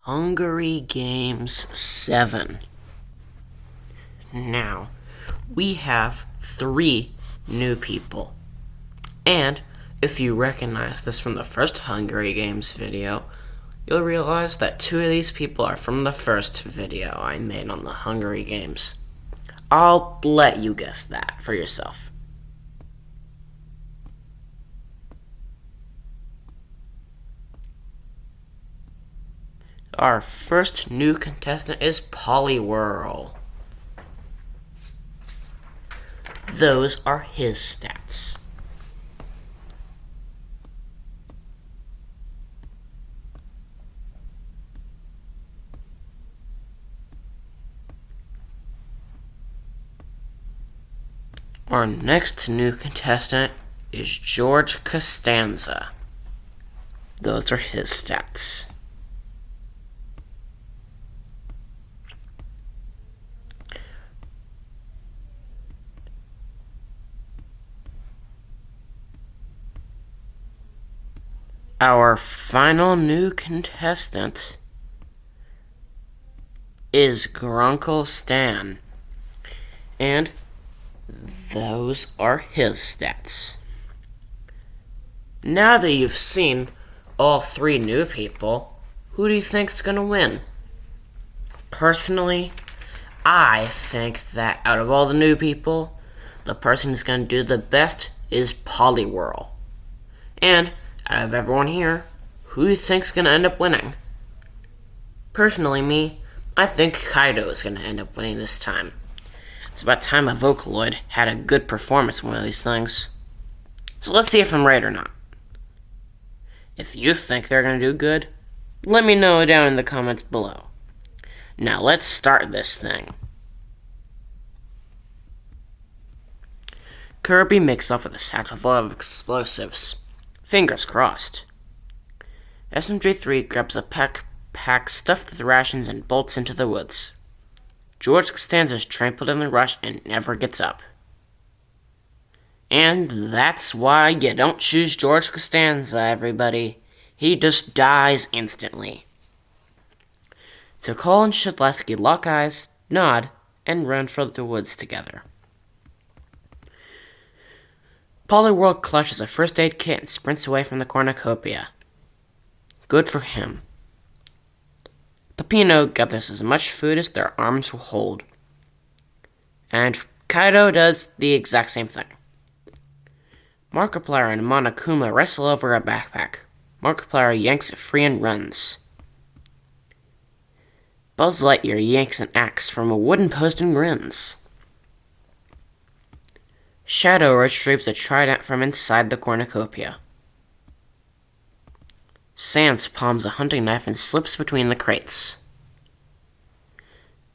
Hungary Games 7. Now, we have 3 new people. And if you recognize this from the first Hungary Games video, you'll realize that 2 of these people are from the first video I made on the Hungary Games. I'll let you guess that for yourself. Our first new contestant is Poliwhirl. Those are his stats. Our next new contestant is George Costanza. Those are his stats. Our final new contestant is Grunkle Stan, and those are his stats. Now that you've seen all 3 new people, who do you think's gonna win? Personally, I think that out of all the new people, the person who's gonna do the best is Poliwhirl. And out of everyone here, who do you think's gonna end up winning? Personally, I think Kaido is gonna end up winning this time. It's about time a Vocaloid had a good performance in one of these things. So let's see if I'm right or not. If you think they're gonna do good, let me know down in the comments below. Now let's start this thing. Kirby makes off with a sack full of explosives. Fingers crossed. SMJ3 grabs a pack stuffed with rations and bolts into the woods. George Costanza is trampled in the rush and never gets up. And that's why you don't choose George Costanza, everybody. He just dies instantly. So Cole and Shedletsky lock eyes, nod, and run for the woods together. Poliwhirl clutches a first aid kit and sprints away from the cornucopia. Good for him. Peppino gathers as much food as their arms will hold. And Kaido does the exact same thing. Markiplier and Monokuma wrestle over a backpack. Markiplier yanks it free and runs. Buzz Lightyear yanks an axe from a wooden post and grins. Shadow retrieves a trident from inside the cornucopia. Sans palms a hunting knife and slips between the crates.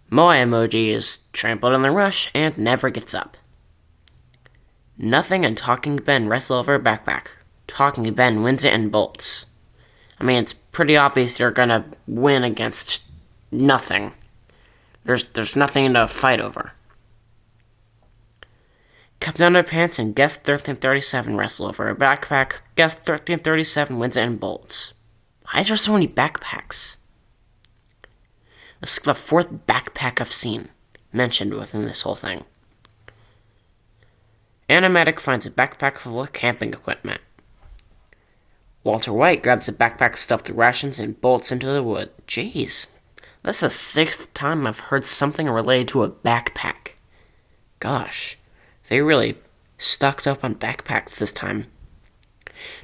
Moai Emoji is trampled in the rush and never gets up. Nothing and Talking Ben wrestle over a backpack. Talking Ben wins it and bolts. I mean, it's pretty obvious you're gonna win against nothing. There's nothing to fight over. Captain Underpants and Guest 1337 wrestle over a backpack. Guest 1337 wins it and bolts. Why is there so many backpacks? This is the 4th backpack I've seen mentioned within this whole thing. Animatic finds a backpack full of camping equipment. Walter White grabs a backpack stuffed with rations and bolts into the wood. Jeez, that's the 6th time I've heard something related to a backpack. Gosh. They really stocked up on backpacks this time.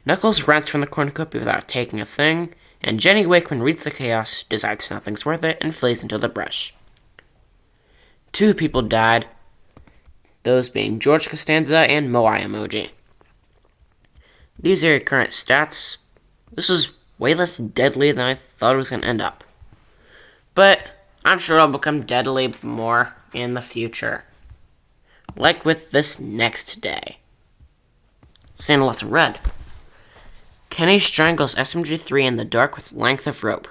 Knuckles runs from the cornucopia without taking a thing, and Jenny Wakeman reads the chaos, decides nothing's worth it, and flees into the brush. 2 people died, those being George Costanza and Moai Emoji. These are your current stats. This is way less deadly than I thought it was going to end up. But I'm sure it'll become deadly more in the future. Like with this next day. Seeing lots of red. Kenny strangles SMG3 in the dark with length of rope.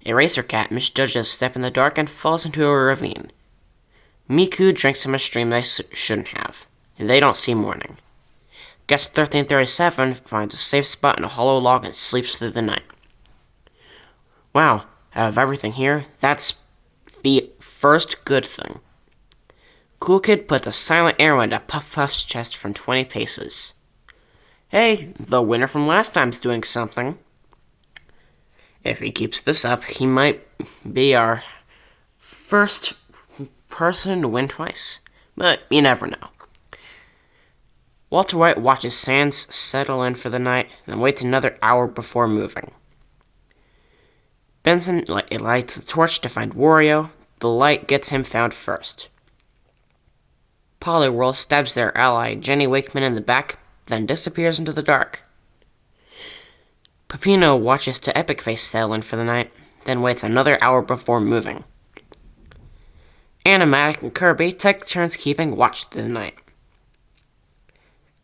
Eraser Cat misjudges a step in the dark and falls into a ravine. Miku drinks from a stream they shouldn't have, and they don't see morning. Guest 1337 finds a safe spot in a hollow log and sleeps through the night. Wow, Out of everything here, that's the first good thing. Cool Kid puts a silent arrow into Puff Puff's chest from 20 paces. Hey, the winner from last time's doing something. If he keeps this up, he might be our first person to win twice. But you never know. Walter White watches Sans settle in for the night, then waits another hour before moving. Benson lights the torch to find Wario. The light gets him found first. Poliwhirl stabs their ally Jenny Wakeman in the back, then disappears into the dark. Peppino watches to Epic Face settle in for the night, then waits another hour before moving. Animatic and Kirby take turns keeping watch through the night.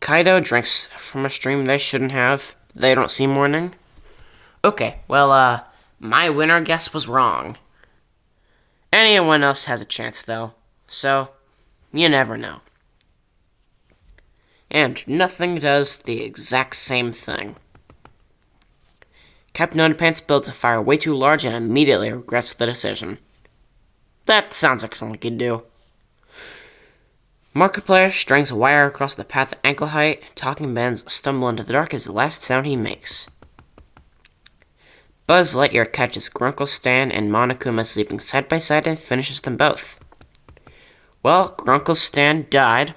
Kaido drinks from a stream they shouldn't have. They don't see morning. Okay, well, my winner guess was wrong. Anyone else has a chance, though, so you never know. And nothing does the exact same thing. Captain Underpants builds a fire way too large and immediately regrets the decision. That sounds like something he'd do. Markiplier strings a wire across the path at ankle height. Talking Ben's stumble into the dark is the last sound he makes. Buzz Lightyear catches Grunkle Stan and Monokuma sleeping side by side and finishes them both. Well, Grunkle Stan died,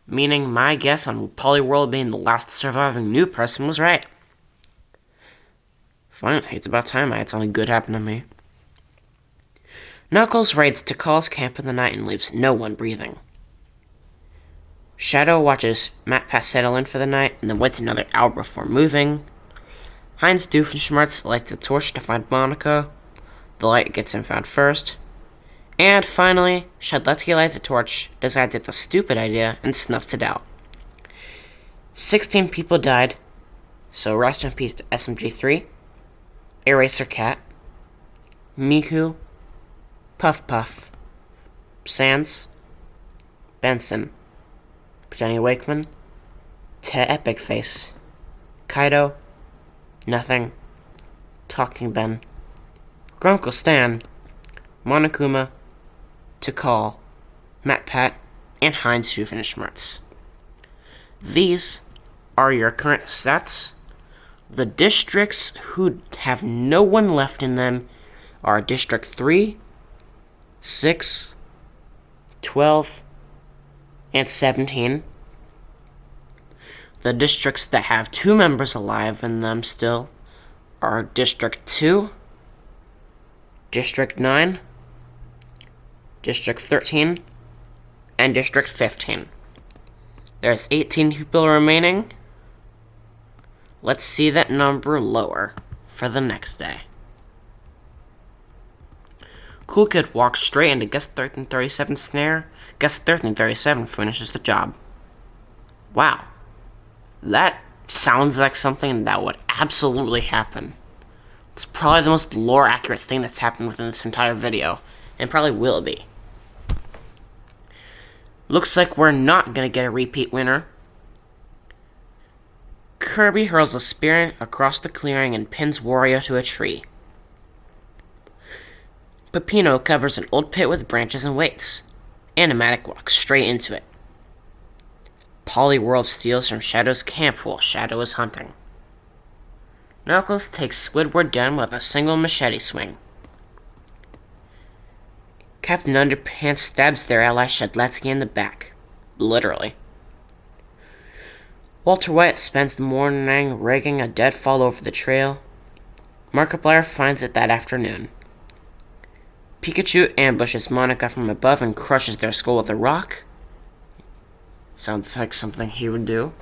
meaning my guess on Poliwhirl being the last surviving new person was right. Finally, it's about time I had something good happen to me. Knuckles raids Tikal's camp in the night and leaves no one breathing. Shadow watches Matt Pass settle in for the night and then waits another hour before moving. Heinz Doofenshmirtz lights a torch to find Monica. The light gets him found first. And finally, Shadletsky lights a torch, decides it's a stupid idea, and snuffs it out. 16 people died, so rest in peace to SMG3, Eraser Cat, Miku, Puff Puff, Sans, Benson, Jenny Wakeman, Te Epic Face, Kaido, Nothing, Talking Ben, Grunkle Stan, Monokuma, Tikal, Matt Pat, and Heinz Doofenshmirtz. These are your current stats. The districts who have no one left in them are District 3, 6, 12, and 17. The districts that have 2 members alive in them still are District 2, District 9, District 13, and District 15. There's 18 people remaining. Let's see that number lower for the next day. Cool Kid walks straight into Guest 1337's snare. Guest 1337 finishes the job. Wow. That sounds like something that would absolutely happen. It's probably the most lore-accurate thing that's happened within this entire video, and probably will be. Looks like we're not gonna get a repeat winner. Kirby hurls a spear across the clearing and pins Wario to a tree. Peppino covers an old pit with branches and waits. Animatic walks straight into it. Poliwhirl steals from Shadow's camp while Shadow is hunting. Knuckles takes Squidward down with a single machete swing. Captain Underpants stabs their ally Shadletsky in the back. Literally. Walter White spends the morning rigging a deadfall over the trail. Markiplier finds it that afternoon. Pikachu ambushes Monica from above and crushes their skull with a rock. Sounds like something he would do.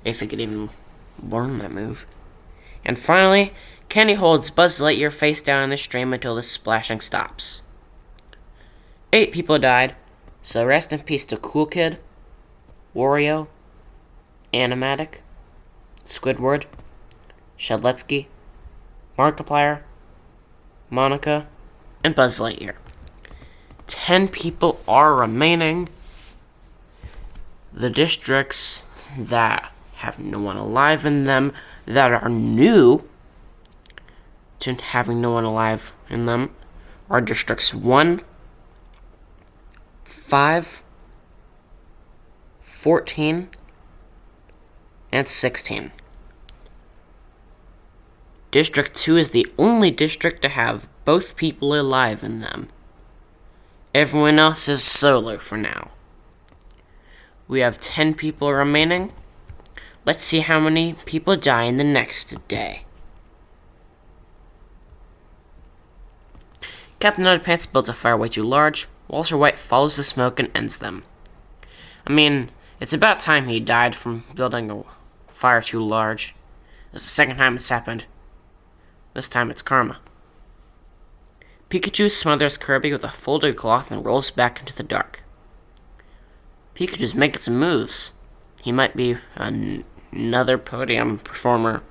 If he could even learn that move. And finally, Kenny holds Buzz Lightyear face down in the stream until the splashing stops. 8 people died, so rest in peace to Cool Kid, Wario, Animatic, Squidward, Shadletsky, Markiplier, Monica, and Buzz Lightyear. 10 people are remaining. The districts that have no one alive in them that are new to having no one alive in them are districts 1, 5, 14, and 16. District 2 is the only district to have both people alive in them. Everyone else is solo for now. We have 10 people remaining. Let's see how many people die in the next day. Captain Underpants builds a fire way too large. Walter White follows the smoke and ends them. I mean, it's about time he died from building a fire too large. It's the second time it's happened. This time it's karma. Pikachu smothers Kirby with a folded cloth and rolls back into the dark. Pikachu's making some moves. He might be another podium performer.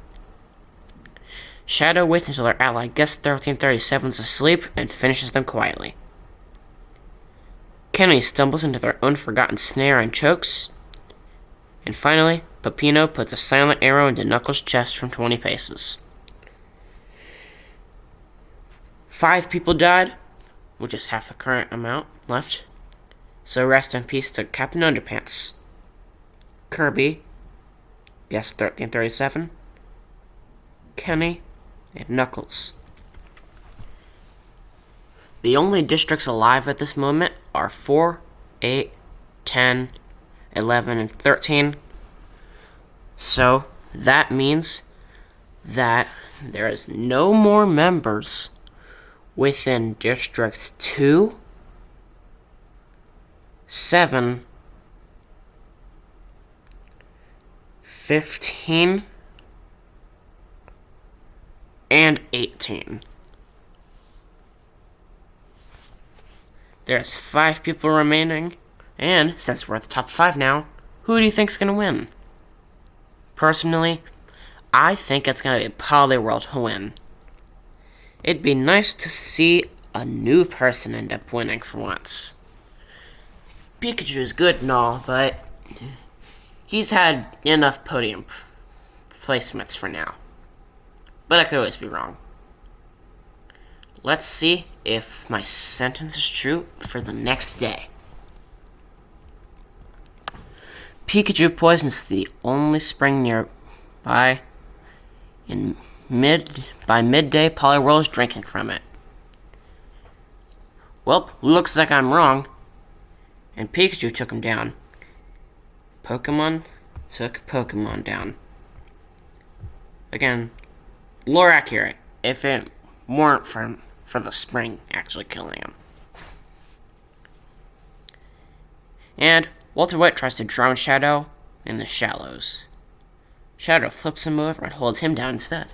Shadow waits until their ally Guest 1337's asleep and finishes them quietly. Kenny stumbles into their own forgotten snare and chokes. And finally, Peppino puts a silent arrow into Knuckles' chest from 20 paces. 5 people died, which is half the current amount left. So rest in peace to Captain Underpants, Kirby, Guest 1337, Kenny, and Knuckles. The only districts alive at this moment are 4, 8, 10, 11, and 13. So that means that there is no more members within District 2, 7, 15, and 18. There's 5 people remaining, and since we're at the top 5 now, who do you think's gonna win? Personally, I think it's gonna be Poliwhirl to win. It'd be nice to see a new person end up winning for once. Pikachu's good and all, but he's had enough podium placements for now. But I could always be wrong. Let's see if my sentence is true for the next day. Pikachu poisons the only spring nearby. By midday, Poliwhirl is drinking from it. Well, looks like I'm wrong. And Pikachu took him down. Pokemon took Pokemon down. Again, lore accurate, if it weren't for the spring actually killing him. And Walter White tries to drown Shadow in the shallows. Shadow flips him over and holds him down instead.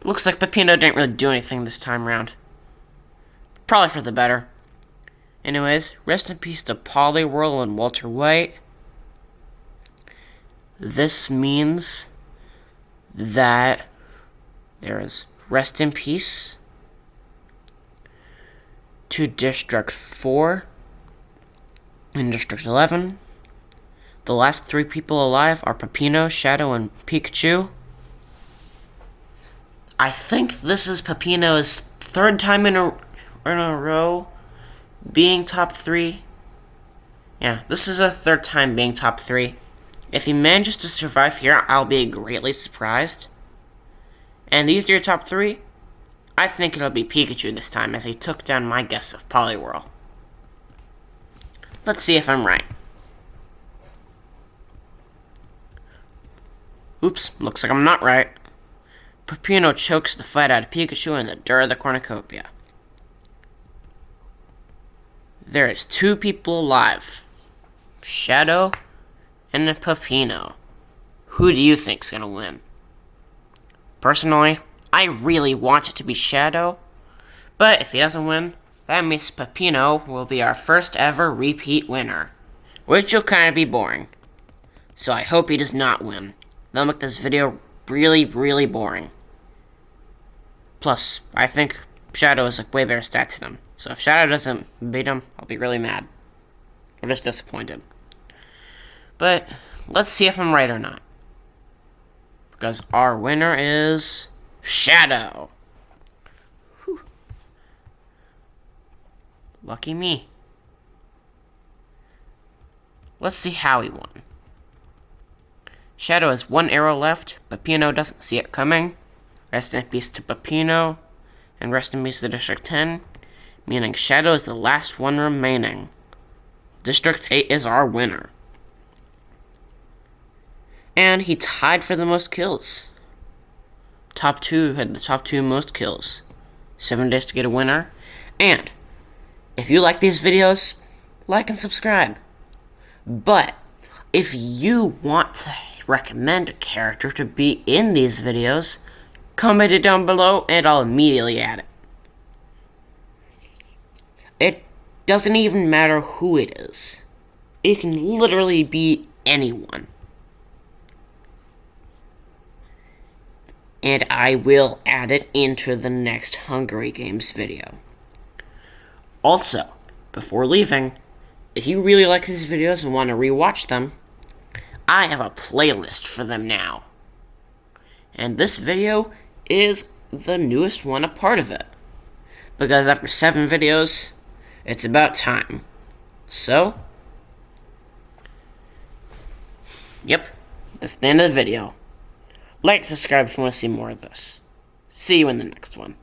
Looks like Peppino didn't really do anything this time around. Probably for the better. Anyways, rest in peace to Poliwhirl and Walter White. This means that there is rest in peace to District 4 and District 11. The last 3 people alive are Peppino, Shadow, and Pikachu. I think this is Peppino's 3rd time in a row being top 3. Yeah, this is a 3rd time being top 3. If he manages to survive here, I'll be greatly surprised. And these are your top 3. I think it'll be Pikachu this time, as he took down my guess of Poliwhirl. Let's see if I'm right. Oops, looks like I'm not right. Peppino chokes the fight out of Pikachu in the dirt of the cornucopia. There is 2 people alive. Shadow and Peppino. Who do you think's gonna win? Personally, I really want it to be Shadow, but if he doesn't win, that means Peppino will be our first ever repeat winner, which will kind of be boring. So I hope he does not win. That'll make this video really, really boring. Plus, I think Shadow has way better stats than him. So if Shadow doesn't beat him, I'll be really mad. Or just disappointed. But let's see if I'm right or not. Because our winner is Shadow. Whew. Lucky me. Let's see how he won. Shadow has 1 arrow left. Peppino doesn't see it coming. Rest in peace to Peppino. And rest in peace to District 10. Meaning Shadow is the last one remaining. District 8 is our winner. And he tied for the most kills. Top 2 had the top 2 most kills. 7 days to get a winner. And if you like these videos, like and subscribe. But if you want to recommend a character to be in these videos, comment it down below and I'll immediately add it. It doesn't even matter who it is. It can literally be anyone. And I will add it into the next Hungary Games video. Also, before leaving, if you really like these videos and want to rewatch them, I have a playlist for them now. And this video is the newest one a part of it. Because after 7 videos, it's about time. So, yep, that's the end of the video. Like, subscribe if you want to see more of this. See you in the next one.